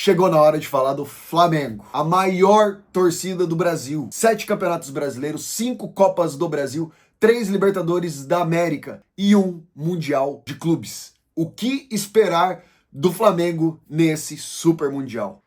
chegou na hora de falar do Flamengo, a maior torcida do Brasil. 7 campeonatos brasileiros, 5 Copas do Brasil, 3 Libertadores da América e 1 Mundial de Clubes. O que esperar do Flamengo nesse Super Mundial?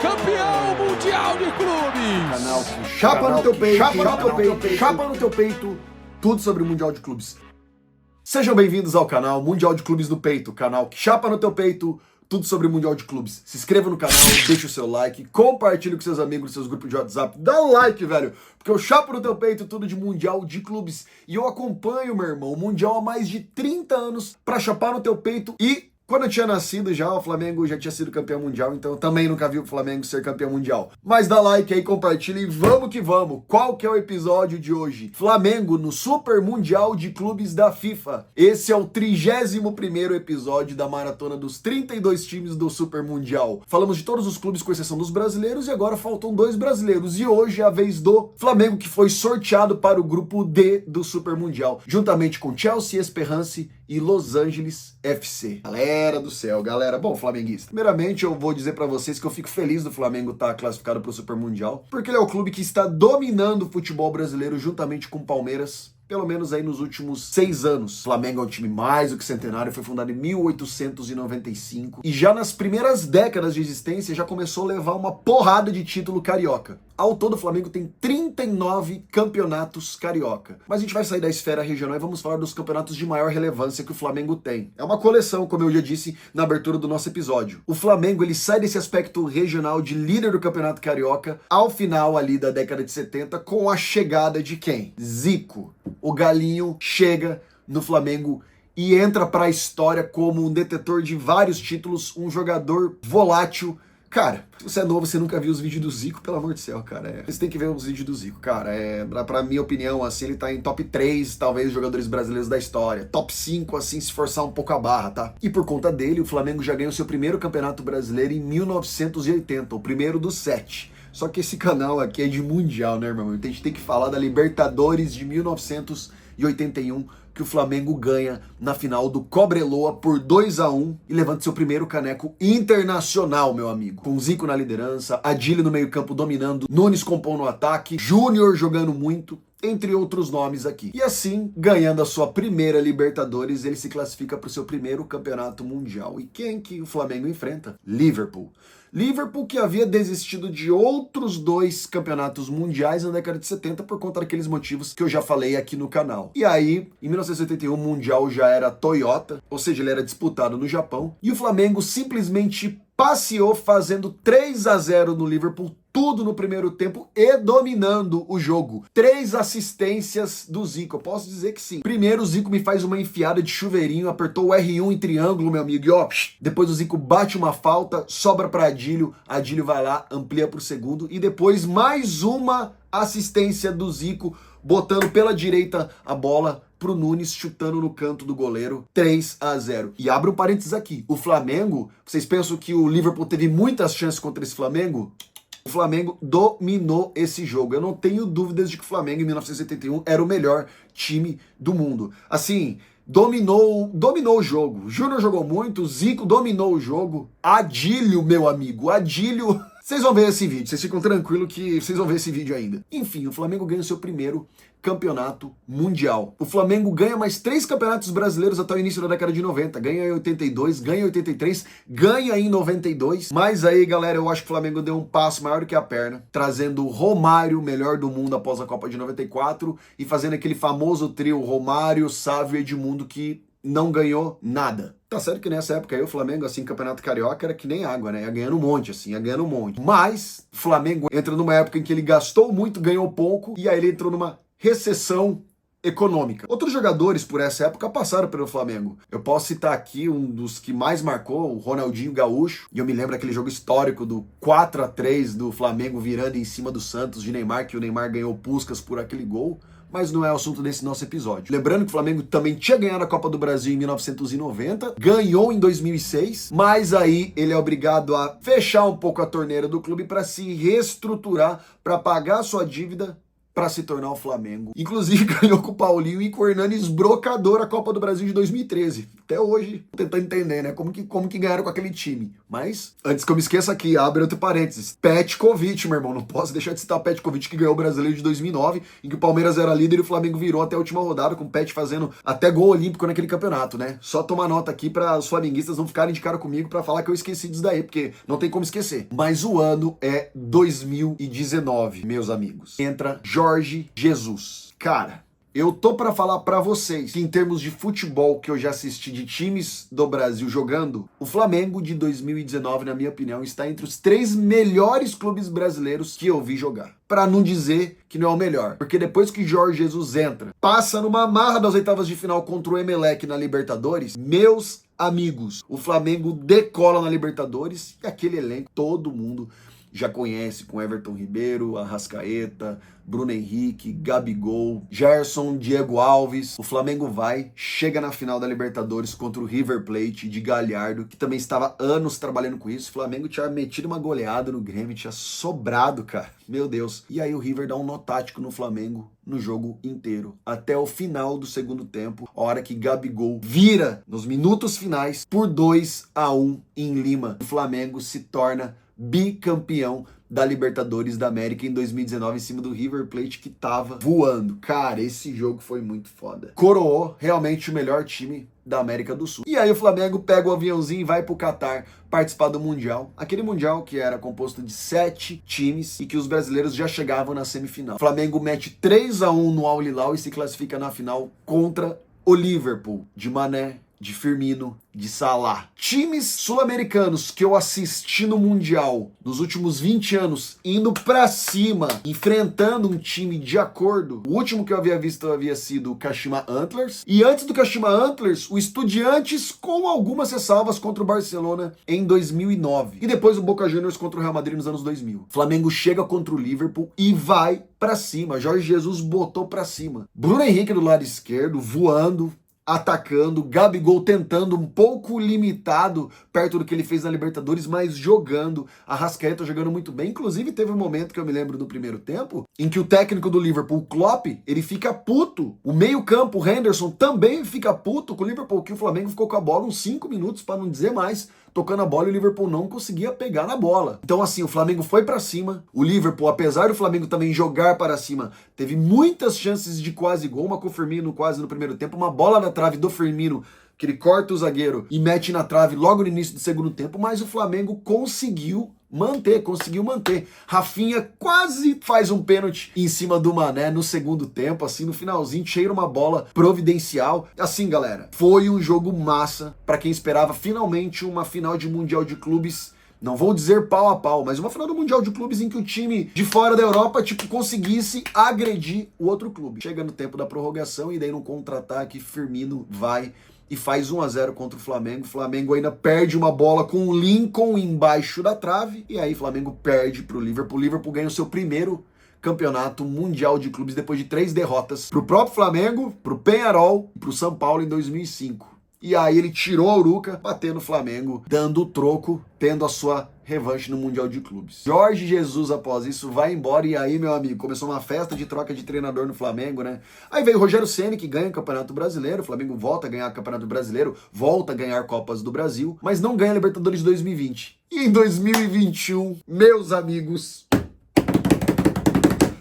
Campeão mundial de clubes! Canal que chapa no teu peito, chapa no teu peito, tudo sobre o Mundial de Clubes. Sejam bem-vindos ao canal Mundial de Clubes do Peito, canal que chapa no teu peito, tudo sobre o Mundial de Clubes. Se inscreva no canal, deixa o seu like, compartilhe com seus amigos, seus grupos de WhatsApp, dá like, velho, porque eu chapo no teu peito tudo de Mundial de Clubes e eu acompanho, meu irmão, o Mundial há mais de 30 anos pra chapar no teu peito e... Quando eu tinha nascido já, o Flamengo já tinha sido campeão mundial, então eu também nunca vi o Flamengo ser campeão mundial. Mas dá like aí, compartilha e vamos que vamos. Qual que é o episódio de hoje? Flamengo no Super Mundial de Clubes da FIFA. Esse é o 31º episódio da maratona dos 32 times do Super Mundial. Falamos de todos os clubes com exceção dos brasileiros e agora faltam 2 brasileiros. E hoje é a vez do Flamengo, que foi sorteado para o grupo D do Super Mundial, juntamente com Chelsea, Esperance e Los Angeles FC. Galera do céu, galera. Bom, flamenguista. Primeiramente, eu vou dizer pra vocês que eu fico feliz do Flamengo estar classificado pro Super Mundial, porque ele é o clube que está dominando o futebol brasileiro juntamente com o Palmeiras, pelo menos aí nos últimos 6 anos. O Flamengo é um time mais do que centenário, foi fundado em 1895 e já nas primeiras décadas de existência já começou a levar uma porrada de título carioca. Ao todo, o Flamengo tem 39 campeonatos carioca. Mas a gente vai sair da esfera regional e vamos falar dos campeonatos de maior relevância que o Flamengo tem. É uma coleção, como eu já disse na abertura do nosso episódio. O Flamengo, ele sai desse aspecto regional de líder do campeonato carioca ao final ali da década de 70 com a chegada de quem? Zico. O Galinho chega no Flamengo e entra para a história como um detetor de vários títulos, um jogador volátil. Cara, se você é novo, você nunca viu os vídeos do Zico, pelo amor de céu, cara. Você tem que ver os vídeos do Zico, cara. Pra minha opinião, assim, ele tá em top 3, talvez, jogadores brasileiros da história. Top 5, assim, se forçar um pouco a barra, tá? E por conta dele, o Flamengo já ganhou seu primeiro campeonato brasileiro em 1980, o primeiro dos 7. Só que esse canal aqui é de mundial, né, meu irmão? Então a gente tem que falar da Libertadores de 1981, que o Flamengo ganha na final do Cobreloa por 2-1 e levanta seu primeiro caneco internacional, meu amigo. Com Zico na liderança, Adílio no meio-campo dominando, Nunes compondo no ataque, Júnior jogando muito, entre outros nomes aqui. E assim, ganhando a sua primeira Libertadores, ele se classifica para o seu primeiro campeonato mundial. E quem que o Flamengo enfrenta? Liverpool. Liverpool, que havia desistido de outros 2 campeonatos mundiais na década de 70 por conta daqueles motivos que eu já falei aqui no canal. E aí, em 1981, o Mundial já era Toyota, ou seja, ele era disputado no Japão, e o Flamengo simplesmente passeou fazendo 3-0 no Liverpool, tudo no primeiro tempo e dominando o jogo. 3 assistências do Zico, eu posso dizer que sim. Primeiro o Zico me faz uma enfiada de chuveirinho, apertou o R1 em triângulo, meu amigo, e ó, depois o Zico bate uma falta, sobra para Adílio, Adílio vai lá, amplia pro segundo, e depois mais uma assistência do Zico, botando pela direita a bola pro Nunes, chutando no canto do goleiro, 3-0. E abro um parênteses aqui, o Flamengo, vocês pensam que o Liverpool teve muitas chances contra esse Flamengo? O Flamengo dominou esse jogo. Eu não tenho dúvidas de que o Flamengo, em 1971, era o melhor time do mundo. Assim, dominou o jogo. Júnior jogou muito, Zico dominou o jogo. Adílio, meu amigo, Adílio... Vocês vão ver esse vídeo, vocês ficam tranquilos que vocês vão ver esse vídeo ainda. Enfim, o Flamengo ganha o seu primeiro campeonato mundial. O Flamengo ganha mais 3 campeonatos brasileiros até o início da década de 90. Ganha em 82, ganha em 83, ganha em 92. Mas aí, galera, eu acho que o Flamengo deu um passo maior do que a perna, trazendo Romário, melhor do mundo após a Copa de 94, e fazendo aquele famoso trio Romário, Sávio e Edmundo, que não ganhou nada. Tá certo que nessa época aí o Flamengo, assim, campeonato carioca era que nem água, né? Ia ganhando um monte, assim, ia ganhando um monte. Mas o Flamengo entra numa época em que ele gastou muito, ganhou pouco, e aí ele entrou numa recessão econômica. Outros jogadores por essa época passaram pelo Flamengo. Eu posso citar aqui um dos que mais marcou, o Ronaldinho Gaúcho, e eu me lembro daquele jogo histórico do 4-3 do Flamengo virando em cima do Santos de Neymar, que o Neymar ganhou Puskás por aquele gol. Mas não é o assunto desse nosso episódio. Lembrando que o Flamengo também tinha ganhado a Copa do Brasil em 1990, ganhou em 2006, mas aí ele é obrigado a fechar um pouco a torneira do clube para se reestruturar, para pagar a sua dívida para se tornar o Flamengo. Inclusive ganhou com o Paulinho e com o Hernanes brocador a Copa do Brasil de 2013. Até hoje, tentando entender, né? Como que ganharam com aquele time. Mas, antes que eu me esqueça aqui, abre outro parênteses. Petkovic, meu irmão. Não posso deixar de citar o Petkovic, que ganhou o Brasileiro de 2009, em que o Palmeiras era líder e o Flamengo virou até a última rodada, com o Pet fazendo até gol olímpico naquele campeonato, né? Só tomar nota aqui para os flamenguistas não ficarem de cara comigo para falar que eu esqueci disso daí, porque não tem como esquecer. Mas o ano é 2019, meus amigos. Entra Jorge Jesus. Cara, eu tô pra falar pra vocês que em termos de futebol que eu já assisti de times do Brasil jogando, o Flamengo de 2019, na minha opinião, está entre os 3 melhores clubes brasileiros que eu vi jogar. Pra não dizer que não é o melhor. Porque depois que Jorge Jesus entra, passa numa marra das oitavas de final contra o Emelec na Libertadores, meus amigos, o Flamengo decola na Libertadores e aquele elenco, todo mundo já conhece, com Everton Ribeiro, Arrascaeta, Bruno Henrique, Gabigol, Gerson, Diego Alves. O Flamengo chega na final da Libertadores contra o River Plate de Galhardo, que também estava anos trabalhando com isso. O Flamengo tinha metido uma goleada no Grêmio, tinha sobrado, cara. Meu Deus. E aí o River dá um nó tático no Flamengo no jogo inteiro. Até o final do segundo tempo, a hora que Gabigol vira nos minutos finais por 2-1 em Lima. O Flamengo se torna bicampeão da Libertadores da América em 2019 em cima do River Plate, que tava voando. Cara, esse jogo foi muito foda. Coroou realmente o melhor time da América do Sul. E aí o Flamengo pega o aviãozinho e vai pro Catar participar do Mundial. Aquele Mundial que era composto de 7 times e que os brasileiros já chegavam na semifinal. O Flamengo mete 3-1 no Al Hilal e se classifica na final contra o Liverpool, de Mané, de Firmino, de Salah. Times sul-americanos que eu assisti no Mundial nos últimos 20 anos, indo pra cima, enfrentando um time de acordo. O último que eu havia visto havia sido o Kashima Antlers. E antes do Kashima Antlers, o Estudiantes, com algumas ressalvas, contra o Barcelona em 2009. E depois o Boca Juniors contra o Real Madrid nos anos 2000. Flamengo chega contra o Liverpool e vai pra cima. Jorge Jesus botou pra cima. Bruno Henrique do lado esquerdo, voando, atacando, Gabigol tentando um pouco limitado perto do que ele fez na Libertadores, mas jogando, Arrascaeta jogando muito bem. Inclusive teve um momento que eu me lembro do primeiro tempo, em que o técnico do Liverpool, o Klopp, ele fica puto. O meio campo, o Henderson, também fica puto com o Liverpool, que o Flamengo ficou com a bola uns 5 minutos, para não dizer mais, tocando a bola, e o Liverpool não conseguia pegar na bola. Então assim, o Flamengo foi pra cima, o Liverpool, apesar do Flamengo também jogar para cima, teve muitas chances de quase gol, uma com o Firmino quase no primeiro tempo, uma bola na trave do Firmino, que ele corta o zagueiro e mete na trave logo no início do segundo tempo, mas o Flamengo conseguiu manter. Rafinha quase faz um pênalti em cima do Mané no segundo tempo, assim, no finalzinho, cheira uma bola providencial. Assim, galera, foi um jogo massa para quem esperava finalmente uma final de Mundial de Clubes. Não vou dizer pau a pau, mas uma final do Mundial de Clubes em que o time de fora da Europa, conseguisse agredir o outro clube. Chega no tempo da prorrogação e daí no contra-ataque, Firmino vai e faz 1-0 contra o Flamengo. O Flamengo ainda perde uma bola com o Lincoln embaixo da trave. E aí o Flamengo perde pro Liverpool. O Liverpool ganha o seu primeiro campeonato mundial de clubes depois de 3 derrotas pro próprio Flamengo, pro Peñarol e pro São Paulo em 2005. E aí ele tirou a Uruca, batendo no Flamengo, dando o troco, tendo a sua revanche no Mundial de Clubes. Jorge Jesus, após isso, vai embora e aí, meu amigo, começou uma festa de troca de treinador no Flamengo, né? Aí veio o Rogério Ceni, que ganha o Campeonato Brasileiro, o Flamengo volta a ganhar o Campeonato Brasileiro, volta a ganhar Copas do Brasil, mas não ganha a Libertadores de 2020. E em 2021, meus amigos,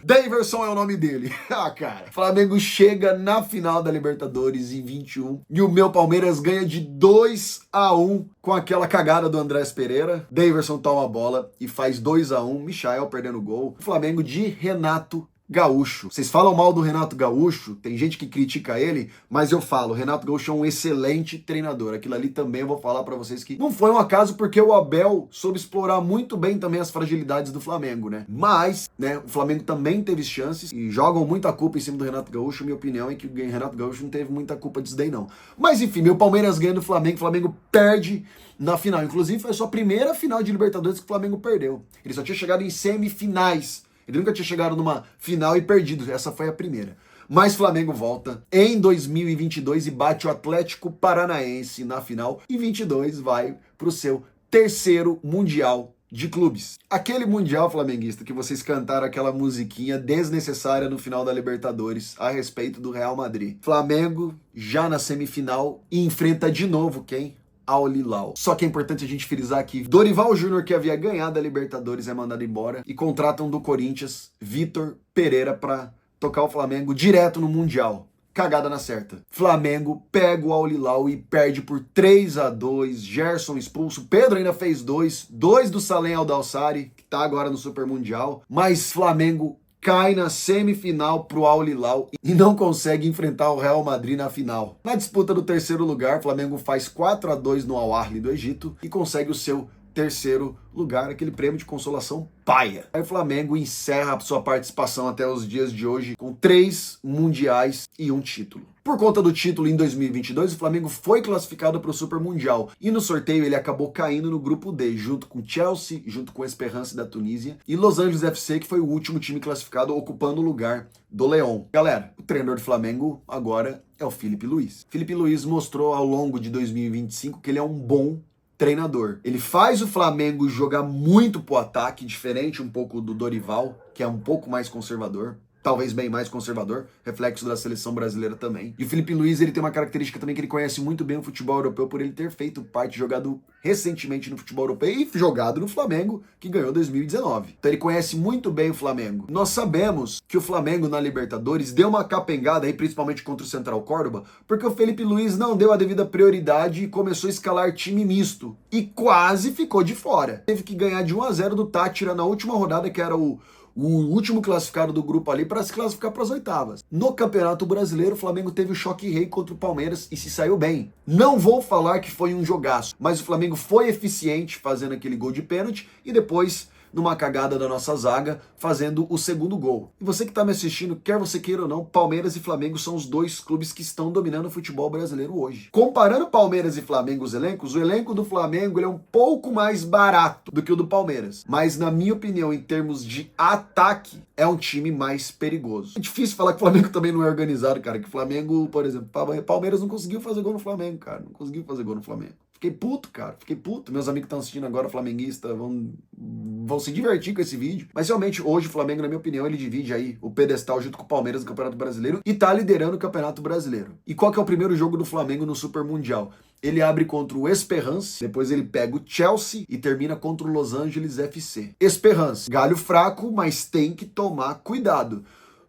Daverson é o nome dele. Cara. Flamengo chega na final da Libertadores em 21 e o meu Palmeiras ganha de 2-1 com aquela cagada do Andrés Pereira. Daverson toma a bola e faz 2-1. Michael perdendo o gol. O Flamengo de Renato Gaúcho. Vocês falam mal do Renato Gaúcho, tem gente que critica ele, mas eu falo, Renato Gaúcho é um excelente treinador. Aquilo ali também eu vou falar pra vocês que não foi um acaso, porque o Abel soube explorar muito bem também as fragilidades do Flamengo, né? Mas, né, o Flamengo também teve chances e jogam muita culpa em cima do Renato Gaúcho. Minha opinião é que o Renato Gaúcho não teve muita culpa disso daí, não. Mas enfim, meu Palmeiras ganha do Flamengo, o Flamengo perde na final. Inclusive foi a sua primeira final de Libertadores que o Flamengo perdeu. Ele só tinha chegado em semifinais. Ele nunca tinha chegado numa final e perdido. Essa foi a primeira. Mas Flamengo volta em 2022 e bate o Atlético Paranaense na final. E 22 vai para o seu terceiro Mundial de Clubes. Aquele Mundial flamenguista que vocês cantaram aquela musiquinha desnecessária no final da Libertadores a respeito do Real Madrid. Flamengo já na semifinal e enfrenta de novo quem? Al Hilal. Só que é importante a gente frisar que Dorival Júnior, que havia ganhado a Libertadores, é mandado embora e contratam do Corinthians Vitor Pereira para tocar o Flamengo direto no Mundial. Cagada na certa. Flamengo pega o Al Hilal e perde por 3-2. Gerson expulso. Pedro ainda fez dois do Salem Aldalsari, que tá agora no Super Mundial. Mas Flamengo cai na semifinal pro Al Hilal e não consegue enfrentar o Real Madrid na final. Na disputa do terceiro lugar, Flamengo faz 4-2 no Al Ahly do Egito e consegue o seu terceiro lugar, aquele prêmio de consolação paia. Aí o Flamengo encerra a sua participação até os dias de hoje com 3 mundiais e 1 título. Por conta do título em 2022, o Flamengo foi classificado para o Super Mundial e no sorteio ele acabou caindo no grupo D, junto com Chelsea, junto com Esperance da Tunísia e Los Angeles FC, que foi o último time classificado, ocupando o lugar do Leão. Galera, o treinador do Flamengo agora é o Filipe Luís. Filipe Luís mostrou ao longo de 2025 que ele é um bom treinador. Ele faz o Flamengo jogar muito pro ataque, diferente um pouco do Dorival, que é um pouco mais conservador. Talvez bem mais conservador, reflexo da seleção brasileira também. E o Filipe Luís, ele tem uma característica também que ele conhece muito bem o futebol europeu por ele ter feito parte, jogado recentemente no futebol europeu e jogado no Flamengo, que ganhou 2019. Então ele conhece muito bem o Flamengo. Nós sabemos que o Flamengo na Libertadores deu uma capengada aí, principalmente contra o Central Córdoba, porque o Filipe Luís não deu a devida prioridade e começou a escalar time misto. E quase ficou de fora. Teve que ganhar de 1-0 do Táchira na última rodada, que era o último classificado do grupo ali para se classificar para as oitavas. No Campeonato Brasileiro, o Flamengo teve o choque rei contra o Palmeiras e se saiu bem. Não vou falar que foi um jogaço, mas o Flamengo foi eficiente fazendo aquele gol de pênalti e depois, numa cagada da nossa zaga, fazendo o segundo gol. E você que está me assistindo, quer você queira ou não, Palmeiras e Flamengo são os dois clubes que estão dominando o futebol brasileiro hoje. Comparando Palmeiras e Flamengo, os elencos, o elenco do Flamengo ele é um pouco mais barato do que o do Palmeiras. Mas, na minha opinião, em termos de ataque, é um time mais perigoso. É difícil falar que o Flamengo também não é organizado, cara. Que o Flamengo, por exemplo, Palmeiras não conseguiu fazer gol no Flamengo, cara. Não conseguiu fazer gol no Flamengo. Fiquei puto, cara. Fiquei puto. Meus amigos que estão assistindo agora, flamenguistas, vão se divertir com esse vídeo. Mas realmente, hoje o Flamengo, na minha opinião, ele divide aí o pedestal junto com o Palmeiras no Campeonato Brasileiro e tá liderando o Campeonato Brasileiro. E qual que é o primeiro jogo do Flamengo no Super Mundial? Ele abre contra o Esperance, depois ele pega o Chelsea e termina contra o Los Angeles FC. Esperance, galho fraco, mas tem que tomar cuidado.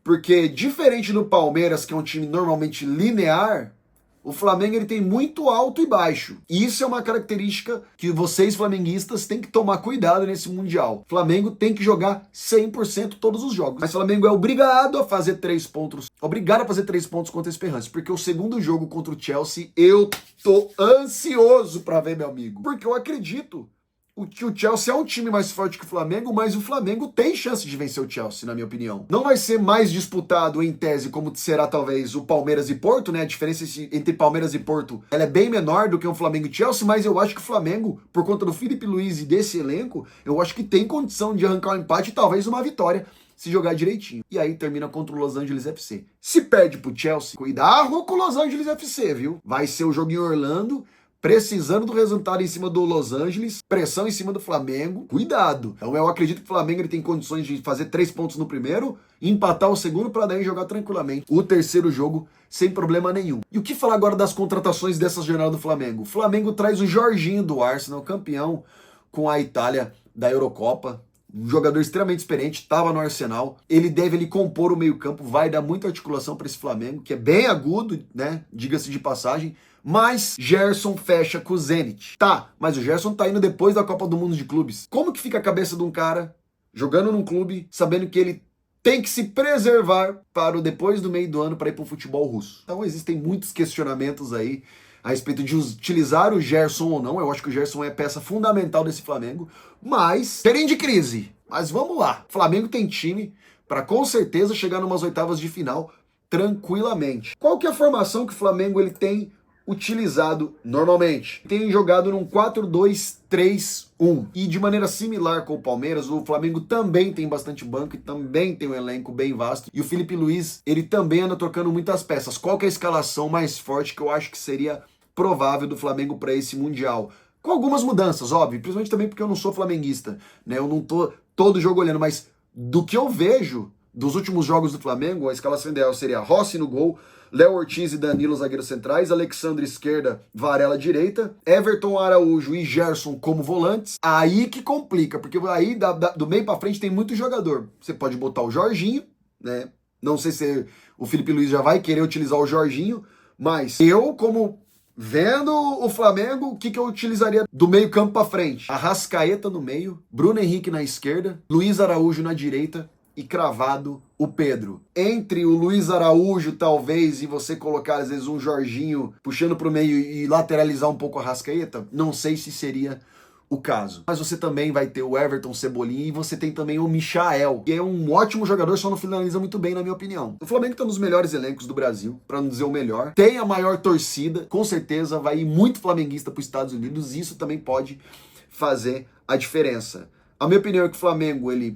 Porque diferente do Palmeiras, que é um time normalmente linear, o Flamengo ele tem muito alto e baixo. E isso é uma característica que vocês flamenguistas têm que tomar cuidado nesse Mundial. O Flamengo tem que jogar 100% todos os jogos. Mas o Flamengo é obrigado a fazer 3 pontos. Obrigado a fazer 3 pontos contra a Esperance. Porque o segundo jogo contra o Chelsea, eu tô ansioso pra ver, meu amigo. Porque eu acredito que o Chelsea é um time mais forte que o Flamengo, mas o Flamengo tem chance de vencer o Chelsea, na minha opinião. Não vai ser mais disputado em tese como será talvez o Palmeiras e Porto, né? A diferença entre Palmeiras e Porto, ela é bem menor do que o Flamengo e Chelsea, mas eu acho que o Flamengo, por conta do Filipe Luís e desse elenco, eu acho que tem condição de arrancar um empate e talvez uma vitória, se jogar direitinho. E aí termina contra o Los Angeles FC. Se perde pro Chelsea, cuidado com o Los Angeles FC, viu? Vai ser o jogo em Orlando, precisando do resultado em cima do Los Angeles, pressão em cima do Flamengo, cuidado. Então eu acredito que o Flamengo ele tem condições de fazer 3 pontos no primeiro, empatar o segundo para daí jogar tranquilamente o terceiro jogo sem problema nenhum. E o que falar agora das contratações dessa jornada do Flamengo? O Flamengo traz o Jorginho do Arsenal, campeão com a Itália da Eurocopa. Um jogador extremamente experiente, estava no Arsenal. Ele deve ali compor o meio-campo, vai dar muita articulação para esse Flamengo, que é bem agudo, né? Diga-se de passagem. Mas Gerson fecha com o Zenit. Tá, mas o Gerson tá indo depois da Copa do Mundo de Clubes. Como que fica a cabeça de um cara jogando num clube, sabendo que ele tem que se preservar para o depois do meio do ano para ir para o futebol russo? Então existem muitos questionamentos aí a respeito de utilizar o Gerson ou não. Eu acho que o Gerson é peça fundamental desse Flamengo, mas serem de crise. Mas vamos lá. O Flamengo tem time para com certeza chegar numas oitavas de final tranquilamente. Qual que é a formação que o Flamengo ele tem utilizado normalmente? Tem jogado num 4-2-3-1. E de maneira similar com o Palmeiras, o Flamengo também tem bastante banco e também tem um elenco bem vasto. E o Filipe Luís, ele também anda trocando muitas peças. Qual que é a escalação mais forte que eu acho que seria provável do Flamengo para esse Mundial? Com algumas mudanças, óbvio, principalmente também porque eu não sou flamenguista, né? Eu não tô todo jogo olhando, mas do que eu vejo dos últimos jogos do Flamengo, a escalação ideal seria Rossi no gol, Léo Ortiz e Danilo zagueiros centrais, Alexandre esquerda, Varela direita, Everton, Araújo e Gerson como volantes. Aí que complica, porque aí do meio pra frente tem muito jogador. Você pode botar o Jorginho, né? Não sei se o Felipe Luiz já vai querer utilizar o Jorginho, mas eu, como vendo o Flamengo, o que eu utilizaria do meio campo pra frente? Arrascaeta no meio, Bruno Henrique na esquerda, Luiz Araújo na direita e cravado o Pedro. Entre o Luiz Araújo, talvez, e você colocar às vezes um Jorginho puxando pro meio e lateralizar um pouco a Arrascaeta, não sei se seria o caso. Mas você também vai ter o Everton, Cebolinha, e você tem também o Michael, que é um ótimo jogador, só não finaliza muito bem, na minha opinião. O Flamengo tá nos melhores elencos do Brasil, pra não dizer o melhor. Tem a maior torcida, com certeza vai ir muito flamenguista pros Estados Unidos, e isso também pode fazer a diferença. A minha opinião é que o Flamengo, ele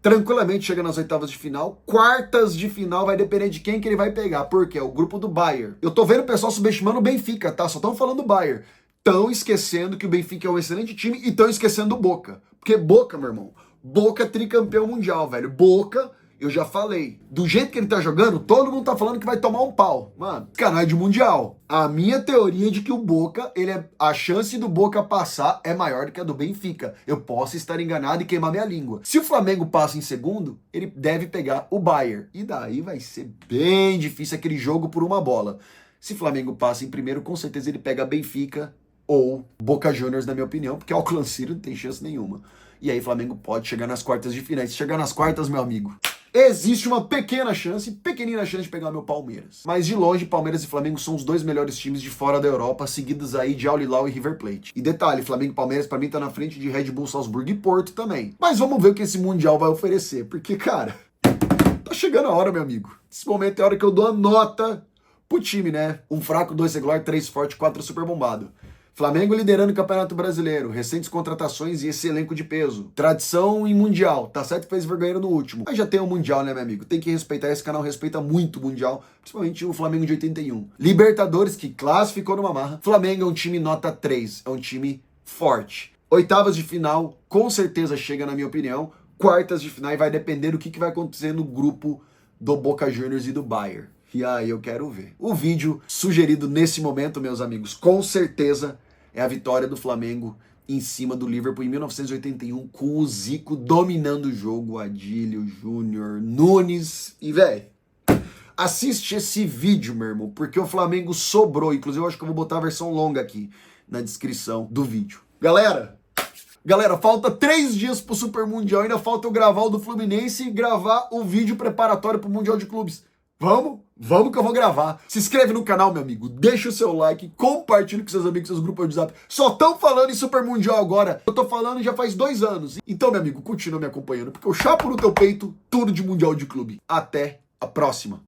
tranquilamente chega nas oitavas de final. Quartas de final vai depender de quem que ele vai pegar, porque é o grupo do Bayern. Eu tô vendo o pessoal subestimando o Benfica, tá? Só estão falando do Bayern. Estão esquecendo que o Benfica é um excelente time e estão esquecendo o Boca. Porque Boca, meu irmão, Boca é tricampeão mundial, velho. Boca, eu já falei, do jeito que ele tá jogando, todo mundo tá falando que vai tomar um pau. Mano, canal de mundial. A minha teoria é de que o Boca, a chance do Boca passar é maior do que a do Benfica. Eu posso estar enganado e queimar minha língua. Se o Flamengo passa em segundo, ele deve pegar o Bayern. E daí vai ser bem difícil aquele jogo por uma bola. Se o Flamengo passa em primeiro, com certeza ele pega Benfica ou Boca Juniors, na minha opinião, porque o Auckland City não tem chance nenhuma. E aí o Flamengo pode chegar nas quartas de finais. Se chegar nas quartas, meu amigo, existe uma pequenina chance de pegar meu Palmeiras. Mas de longe, Palmeiras e Flamengo são os dois melhores times de fora da Europa, seguidos aí de Al Hilal e River Plate. E detalhe, Flamengo e Palmeiras pra mim tá na frente de Red Bull Salzburgo e Porto também. Mas vamos ver o que esse Mundial vai oferecer, porque, cara, tá chegando a hora, meu amigo. Esse momento é a hora que eu dou a nota pro time, né? 1 fraco, 2 regular, 3 forte, 4 super bombado. Flamengo liderando o Campeonato Brasileiro, recentes contratações e esse elenco de peso. Tradição em Mundial, tá certo que fez vergonha no último, mas já tem o Mundial, né, meu amigo? Tem que respeitar, esse canal respeita muito o Mundial, principalmente o Flamengo de 81. Libertadores, que classificou numa marra. Flamengo é um time nota 3, é um time forte. Oitavas de final, com certeza chega, na minha opinião. Quartas de final, e vai depender do que vai acontecer no grupo do Boca Juniors e do Bayern. E aí eu quero ver. O vídeo sugerido nesse momento, meus amigos, com certeza é a vitória do Flamengo em cima do Liverpool em 1981, com o Zico dominando o jogo, Adílio, Júnior, Nunes e, velho, assiste esse vídeo, meu irmão, porque o Flamengo sobrou. Inclusive, eu acho que eu vou botar a versão longa aqui na descrição do vídeo. Galera, falta 3 dias pro Super Mundial, ainda falta eu gravar o do Fluminense e gravar o vídeo preparatório pro Mundial de Clubes. Vamos que eu vou gravar. Se inscreve no canal, meu amigo. Deixa o seu like, compartilha com seus amigos, seus grupos de WhatsApp. Só estão falando em Super Mundial agora. Eu tô falando já faz 2 anos. Então, meu amigo, continua me acompanhando, porque eu chapo no teu peito tudo de Mundial de Clube. Até a próxima.